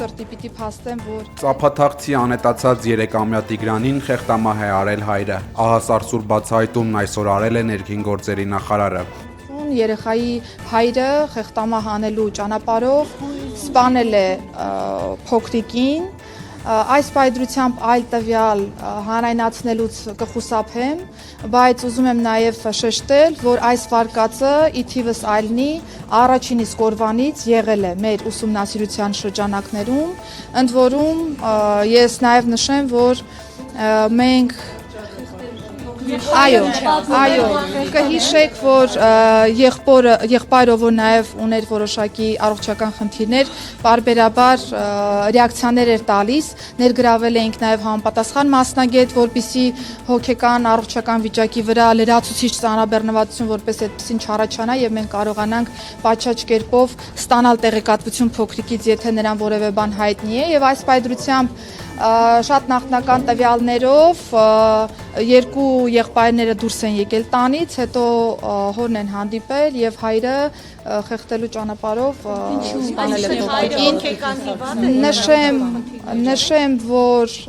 սրտի պիտի փաստեմ, որ Ծափաթաղցի անետացած 3-ամյա Տիգրանին խեղտամահ է արել հայրը։ Ահասարսուր բացահայտումն այսօր արել է ներքին գործերի նախարարը։ երեխայի հայրը խեղտամահ անելու ճանապարհով սպանել է փոքրիկին։ Այս պայծրությամբ այլ տվյալ հանրայնացնելուց կխուսափեմ, բայց ուզում եմ նաև շեշտել, որ այս վարկածը ի թիվս այլնի առաջին իսկ օրվանից եղել է մեր ուսումնասիրության շրջանակներում, ընդ որում ես նաև նշեմ, որ մենք Այո, կհիշեք, որ եղբայրը, որ նաև ուներ որոշակի առողջական խնդիրներ, պարբերաբար ռեակցիաներ էր տալիս, ներգրավել էինք նաև համապատասխան մասնագետ, որպեսզի հոգեկան առողջական վիճակի վրա լրացուցիչ ծանրաբեռնվածություն որպես այդպեսին չառաջանա եւ մենք կարողանանք պատշաճ կերպով ստանալ տեղեկատվություն փոքրիկից, եթե նրան որևէ բան հայտնի է, եւ այս պայծրությամբ շատ նախնական տվյալներով երկու եղբայրները դուրս են եկել տանից, հետո հորն են հանդիպել եւ հայրը խեղդելու ճանապարհով սպանել է փոքրիկին։ Նշեմ, որ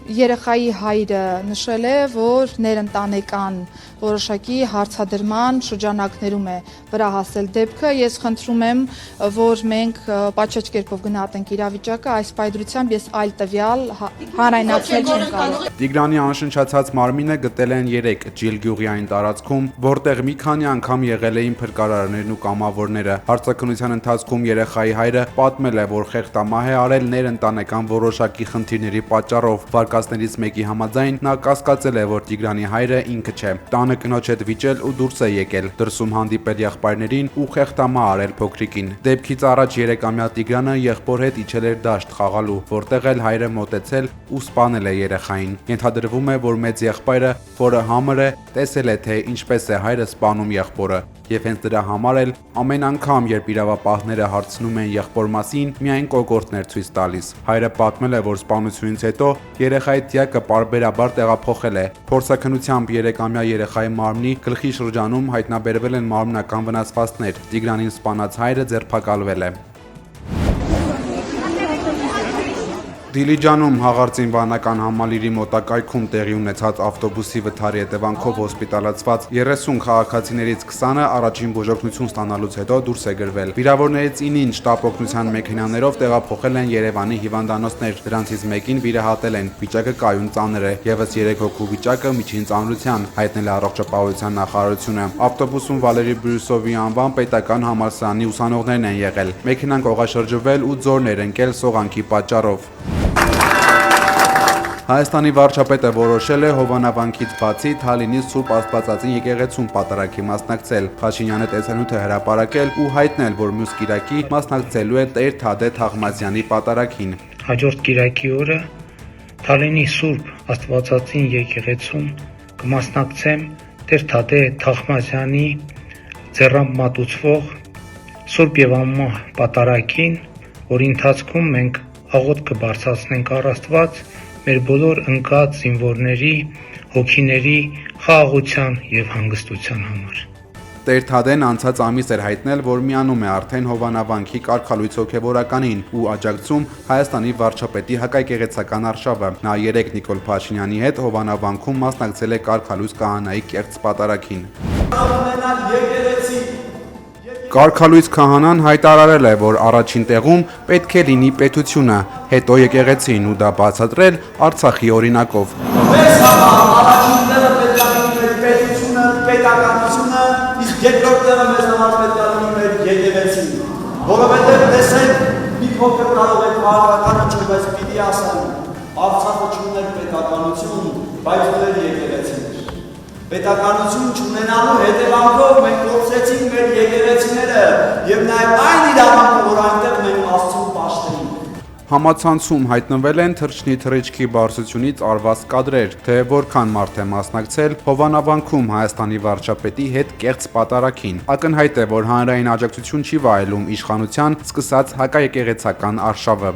երեխայի հայրը նշել է, որ ներընտանեկան որոշակի հարցադրման շրջանակներում է վրա հասել դեպքը։ Ես խնդրում եմ, որ մենք պատշաճ կերպով գնահատենք իրավիճակը, այս պայծրությամբ ես այլ տվյալ հանրայնացնել չեմ կարող։ Տիգրանի անշնչացած մարմինը գտել են 3 Ջիլգյուղիային տարածքում, որտեղ մի քանի անգամ եղել էին փրկարարներն ու կամավորները։ Հարցաքննության ընթացքում երեխայի հայրը պատմել է, որ խեղտամահ է արել ներընտանեկան որոշակի խնդիրների պատճառով։ Վարկածներից մեկի համաձայն նա կասկածել է, որ Տիգրանի հայրը ինքը չէ։ Տանը կնոջ հետ վիճել ու դուրս է եկել, դրսում հանդիպել եղբայրներին ու խեղտամահ արել փոքրիկին։ Դեպքից առաջ 3-ամյա Տիգրանը եղբոր հետ իջել էր դաշտ խաղալու, որտեղ էլ հայրը մոտեցել ու սպանել է երեխային։ Ենթադրվում է, որ մեծ եղբայրը, որը համր է, տեսել է, թե ինչպես է հայրը սպանում եղբորը, եւ հենց դրա համար էլ ամեն անգամ, երբ իրավապահները հարցնում են եղբոր մասին, միայն կոկորդներ ցույց տալիս։ Հայրը պատմել է, որ սպանությունից հետո երեխայի դիակը պարբերաբար տեղափոխել է։ Փորձաքննությամբ 3-ամյա երեխայի մարմնի գլխի շրջանում հայտնաբերվել են մարմնական վնասվածքներ։ Տիգրանին սպանած հայրը ձերբակալվել է։ Դիլիջանում Հաղարծին վանական համալիրի մոտակայքում տեղի ունեցած ավտոբուսի վթարի հետևանքով հոսպիտալացված 30 քաղաքացիներից 20-ը առաջին բուժօգնություն ստանալուց հետո դուրս է գրվել։ Վիրավորներից 9-ին շտապ օգնության մեքենաներով տեղափոխել են Երևանի հիվանդանոցներ, դրանցից մեկին վիրահատել են, վիճակը կայուն ծանր է, եւս 3 հոգու վիճակը միջին ծանրության, հայտնել է առողջապահության նախարարությունը։ Ավտոբուսում Վալերի Բրյուսովի անվան պետական համալսարանի ուսանողներն են եղել։ Մեքենան կողաշրջվել ու ձորներ ընկել սողանքի պատճառով։ Հայաստանի վարչապետը որոշել է Հովանավանքից բացի Թալինի Սուրբ Աստվածածին եկեղեցում պատարագի մասնակցել։ Փաշինյանը տեսանյութ է հրապարակել ու հայտնել, որ մյուս կիրակի մասնակցելու է Տեր Թադե Թաղմազյանի պատարագին։ Հաջորդ կիրակի օրը Թալինի Սուրբ Աստվածածին եկեղեցում կմասնակցեմ Տեր Թադե Թաղմազյանի ձեռամբ մատուցվող Սուրբ եւ Անմահ պատարագին, որի ընթացքում մենք աղոթք կբարձրացնենք առ Աստված մեր բոլոր ընկած զինվորների, հոգիների խաղաղության եւ հանգստության համար։ Տեր Թադեն անցած ամիս էր հայտնել, որ միանում է արդեն Հովանավանքի կարգալույց հոգևորականին ու աջակցում Հայաստանի վարչապետի հակաեկեղեցական արշավը։ Նա 3 Նիկոլ Փաշինյանի հետ Հովանավանքում մասնակցել է կարգալույց կահանայի կեղծ պատարագին։ Կարգալույց քահանան հայտարարել է, որ առաջին տեղում պետք է լինի պետությունը, հետո եկեղեցին ու դա բացատրել Արցախի օրինակով։ Մեզ համար առաջին տեղը պետք է լինի պետությունը, պետականությունը, իսկ երկրորդ տեղը մեզ համար պետք է լինի եկեղեցին։ Որովհետև տեսեք, մի փոքր կարող եք քաղաքականը չէ, բայց պիտի ասեմ, Արցախը չուներ պետականություն, բայց ուներ եկեղեցիներ։ Պետականություն չունենալու հետևանքով մենք կորցրեցինք մեր եկեղեցիները եւ նաեւ այն իրավունքը, որ այնտեղ մենք Աստծուն պաշտենք։ Համացանցում հայտնվել են թռչնի թռիչքի բարձրությունից արված կադրեր, թե որքան մարդ է մասնակցել Հովանավանքում Հայաստանի վարչապետի հետ կեղծ պատարագին։ Ակնհայտ է, որ հանրային աջակցություն չի վայելում իշխանության սկսած հակաեկեղեցական արշավը։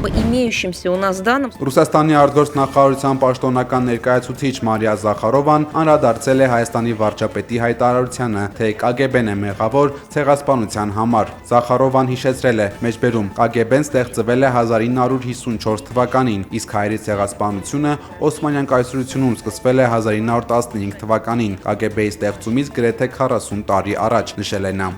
имеющимся у нас данным. Ռուսաստանի արտգործնախարարության պաշտոնական ներկայացուցիչ Մարիա Զախարովան անդրադարձել է Հայաստանի վարչապետի հայտարարությանը, թե ԿԳԲ-ն է մեղավոր ցեղասպանության համար։ Զախարովան հիշեցրել է. մեջբերում ԿԳԲ-ն ստեղծվել է 1954 թվականին, իսկ հայերի ցեղասպանությունը Օսմանյան կայսրությունում սկսվել է 1915 թվականին, ԿԳԲ-ի ստեղծումից գրեթե 40 տարի առաջ, նշել է նա։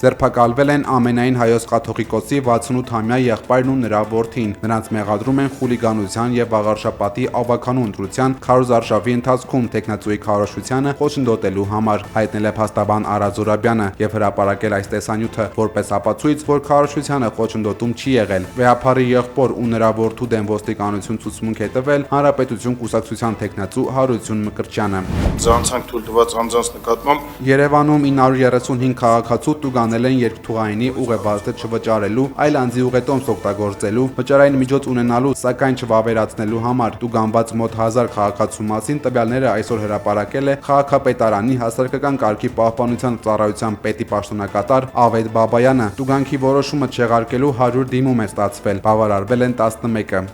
Ձերբակալվել են ամենայն հայոց կաթողիկոսի 68-ամյա եղբայրն ու նրա որդին։ Նրանց մեղադրում են խուլիգանության եւ վաղարշապատի ավականու ընտրության քարոզարշավի ընթացքում տեխնացուի քարոզչությանը խոչընդոտելու համար, հայտնել է փաստաբան Արա Զուրաբյանը եւ հրապարակել այս տեսանյութը որպես ապացույց, որ քարոզչությանը խոչընդոտում չի եղել։ Վեհապարի եղբոր ու նրա որդու դեմ ոստիկանություն ցուցմունք է տվել Հանրապետություն կուսակցության տեխնացու Հարություն Մկրտչյանը։ Ցանցանք թույլ տված անձանց նկատմամբ Երևանում 935 քաղաքացու տուգան են երկթուղայինի ուղեբազդը չվճարելու, այլ անձի ուղետոմս օգտագործելու, վճարային միջոց ունենալու, սակայն չվավերացնելու համար տուգանված մոտ 1000 քաղաքացու մասին տվյալները այսօր հրապարակել է Քաղաքապետարանի հասարակական կարգի պահպանության ծառայության պետի պաշտոնակատար Ավետ Բաբայանը։ Տուգանքի որոշումը չեղարկելու 100 դիմում է ստացվել, բավարարվել են 11-ը։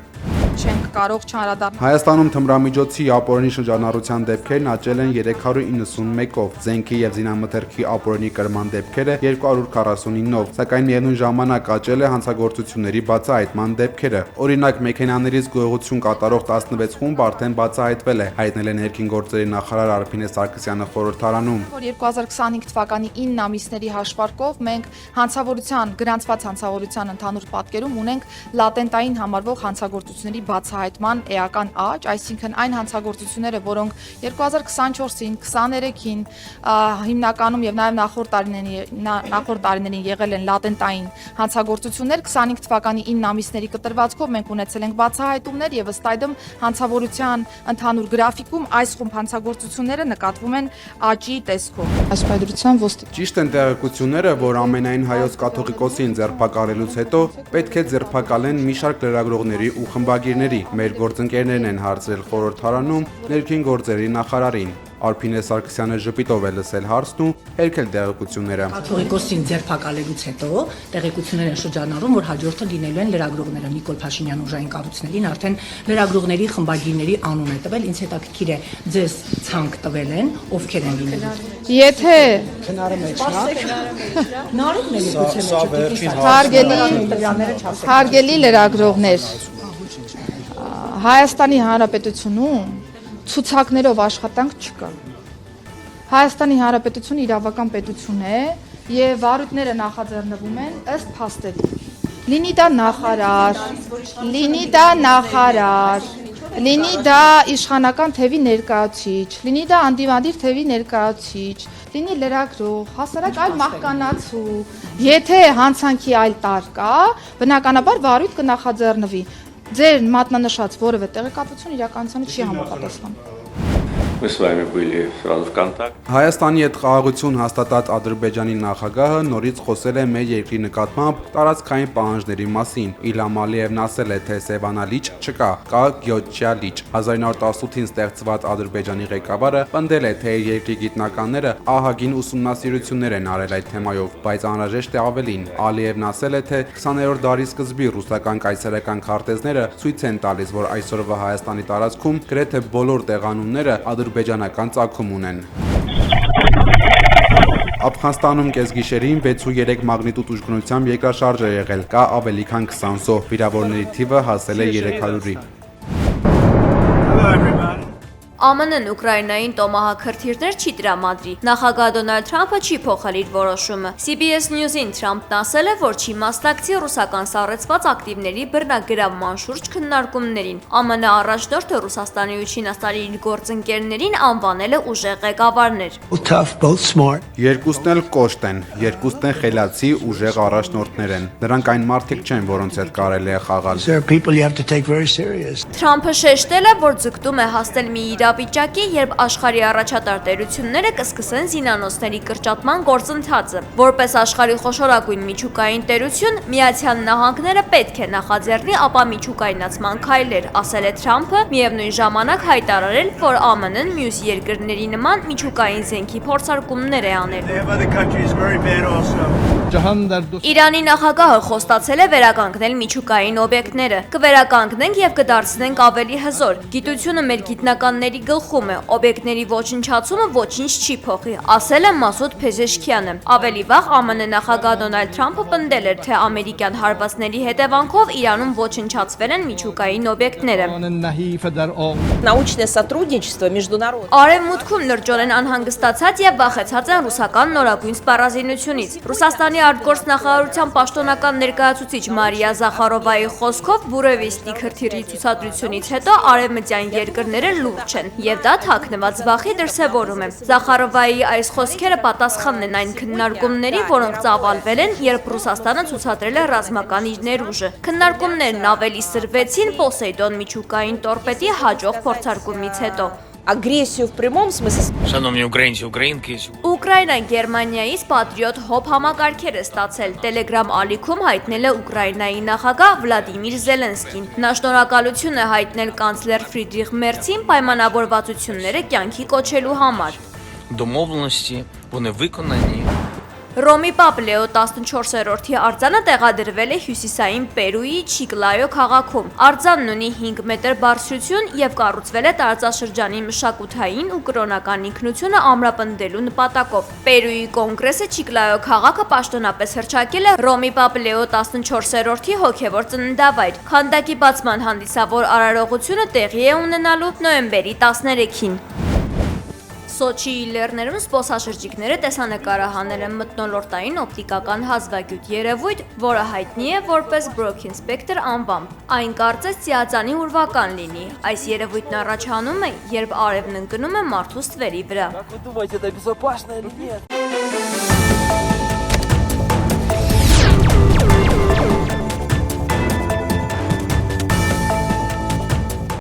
Չենք կարող չանդրադառնալ։ Հայաստանում թմրամիջոցի ապօրինի շրջանառության դեպքերն աճել են 391-ով, զենքի եւ զինամթերքի ապօրինի կրման դեպքերը 249-ով, սակայն միևնույն ժամանակ աճել է հանցագործությունների բացահայտման դեպքերը։ Օրինակ, մեքենաներից գողություն կատարող 16 խումբ արդեն բացահայտվել է, հայտնել է ներքին գործերի նախարար Արփինե Սարգսյանը խորհրդարանում։ Որ 2025 թվականի 9 ամիսների հաշվարկով մենք գրանցված հանցավորության ընդհանուր պատկերում ունենք լատենտային համարվող հանցագործությունների բացահայտման էական աճ, այսինքն այն հանցագործությունները, որոնք 2024-ին, 23-ին հիմնականում եւ նաեւ նախորդ տարիներին եղել են լատենտային հանցագործություններ, 25 թվականի 9 ամիսների կտրվածքով մենք ունեցել ենք բացահայտումներ եւ ըստ այդմ հանցավորության ընդհանուր գրաֆիկում այս խումբ հանցագործությունները նկատվում են աճի տեսքով։ Այս պայծրության Ճիշտ են տեղեկությունները, որ ամենայն հայոց կաթողիկոսին ձերբակալելուց հետո պետք է ձերբակալեն մի շարք լրագրողների ու խմբագիրների։ Մեր գործընկերներն են հարցրել խորհրդարանում ներքին գործերի նախարարին։ Արփինե Սարգսյանը ժպիտով է լսել հարցն ու հերքել տեղեկությունները։ Կաթողիկոսին ձերբակալելուց հետո տեղեկություններ են շրջանառում, որ հաջորդը լինելու են լրագրողները Նիկոլ Փաշինյան ուժային կառույցներին արդեն լրագրողների խմբագիրների անուն է տվել, ինձ հետաքրքիր է ձեզ ցանկ տվել են, ովքեր են լինելու։ Եթե հարգելի լրագրողներ, Հայաստանի Հանրապետությունում ցուցակներով աշխատանք չկա։ Հայաստանի Հանրապետությունը իրավական պետություն է եւ վարույթները նախաձեռնվում են ըստ փաստերի։ Լինի դա նախարար, լինի դա իշխանական թևի ներկայացուցիչ, լինի դա անդիվանդիր թևի ներկայացուցիչ, լինի լրագրող, հասարակ այլ մահկանացու։ Եթե հանցանքի այլ տար կա, բնականաբար վարույթ կնախաձեռնվի։ Ձեր մատնանշած որևէ տեղեկատվություն իրականությանը չի համապատասխանում։ Мы с вами были сразу в контакте. Հայաստանի հետ խաղաղություն հաստատած Ադրբեջանի նախագահը նորից խոսել է մեր երկրի նկատմամբ տարածքային պահանջների մասին։ Իլհամ Ալիևն ասել է, թե Սևանա լիճ չկա, կա Գյոթչա լիճ։ 1918-ին ստեղծված Ադրբեջանի ղեկավարը պնդել է, թե երկրի գիտնականները ահագին ուսումնասիրություններ են արել այդ թեմայով, բայց անհրաժեշտ է ավելին։ Ալիևն ասել է, թե 20-րդ դարի սկզբի ռուսական կայսերական քարտեզները ցույց են տալիս, որ այսօրվա Հայաստանի տարածքում գրեթե բոլոր տեղանունները ադրբեջանական ծագում ունեն։ Աֆղանստանում կեսգիշերին 6.3 մագնիտուդ ուժգնությամբ երկրաշարժ է եղել, կա ավելի քան 20 զոհ, վիրավորների թիվը հասել է 300-ի։ ԱՄՆ-ն Ուկրաինային տոմահաք հրթիռներ չի տրամադրի։ Նախագահ Դոնալդ Թրամփը չի փոխել իր որոշումը։ CBS News-ին Թրամփն ասել է, որ չի մասնակցի ռուսական սառեցված ակտիվների բռնագրավման շուրջ քննարկումներին։ ԱՄՆ առաջնորդը Ռուսաստանի ու Չինաստանի իր գործընկերներին անվանել է ուժեղ ղեկավարներ։ Երկուսն էլ կոշտ են, երկուսն էլ խելացի ուժեղ առաջնորդներ են։ Նրանք այն մարդիկ չեն, որոնց հետ կարելի է խաղալ։ Թրամփը շեշտել է, որ ձգտում է հասնել մի իրավիճակի, երբ աշխարհի առաջատար տերությունները կսկսեն զինանոցների կրճատման գործընթացը։ Որպես աշխարհի խոշորագույն միջուկային տերություն, Միացյալ Նահանգները պետք է նախաձեռնի ապա միջուկայնացման քայլեր, ասել է Թրամփը, միևնույն ժամանակ հայտարարել, որ ԱՄՆ-ն մյուս երկրների նման միջուկային զենքի փորձարկումներ է անել։ Իրանի նախագահը խոստացել է վերականգնել միջուկային օբյեկտները։ Կվերականգնենք եւ կդարձնենք ավելի հզոր։ Գիտությունը մեր գիտնականների գլխում է։ Օբյեկտների ոչնչացումը ոչինչ չի փոխի, ասել է Մասուդ Փեզեշքյանը։ Ավելի վաղ ԱՄՆ նախագահ Դոնալդ Թրամփը պնդել էր, թե ամերիկյան հարվածների հետևանքով Իրանում ոչնչացվել են միջուկային օբյեկտները։ Научное сотрудничество международное. Արևմուտքում լրջորեն անհանգստացած եւ վախեցած են ռուսական նորագույն սպառազինությունից։ Ռուսաստանի արտգործնախարարության պաշտոնական ներկայացուցիչ Մարիա Զախարովայի խոսքով Բուրևիստի քրթիրի ցուցադրությունից հետո արևմտյան երկրները լուրջ են եւ դա թաքնված վախի դրսեւորում է։ Զախարովայի այս խոսքերը պատասխանն են այն քննարկումների, որոնք ծավալվել են, երբ Ռուսաստանը ցուցադրել է ռազմական իր ներուժը։ Քննարկումներն ավելի սրվեցին Պոսեյդոն միջուկային տորպեդի հաջող փորձարկումից հետո։ Агрессию в прямом смысле. Շանոմնի ուկրաինցի, ուկրաինկի։ Ուկրաինան Գերմանիայից Patriot Hop համակարգեր է ստացել։ Telegram ալիքում հայտնել է Ուկրաինայի նախագահ Վլադիմիր Զելենսկին։ Նա շնորհակալություն է հայտնել կանցլեր Ֆրիդրիխ Մերցին պայմանավորվածությունները կյանքի կոչելու համար։ Домовленості, вони виконані. Ռոմի Պապ Լեո 14-րդի արձանը տեղադրվել է հյուսիսային Պերուի Չիկլայո քաղաքում։ Արձանն ունի 5 մետր բարձրություն եւ կառուցվել է տարածաշրջանի մշակութային ու կրոնական ինքնությունը ամրապնդելու նպատակով։ Պերուի կոնգրեսը Չիկլայո քաղաքը պաշտոնապես հռչակել է Ռոմի Պապ Լեո 14-րդի հոգևոր ծննդավայր։ Քանդակի բացման հանդիսավոր արարողությունը տեղի է ունենալու նոյեմբերի 13-ին։ Սոչիի լեռներում զբոսաշրջիկները տեսանկարահանել են մթնոլորտային օպտիկական հազվագյուտ երևույթ, որը հայտնի է որպես Broken Spectre անվամբ։ Այն կարծես ծիածանի ուրվական լինի։ Այս երևույթն առաջանում է, երբ արևն ընկնում է մարդու ստվերի վրա։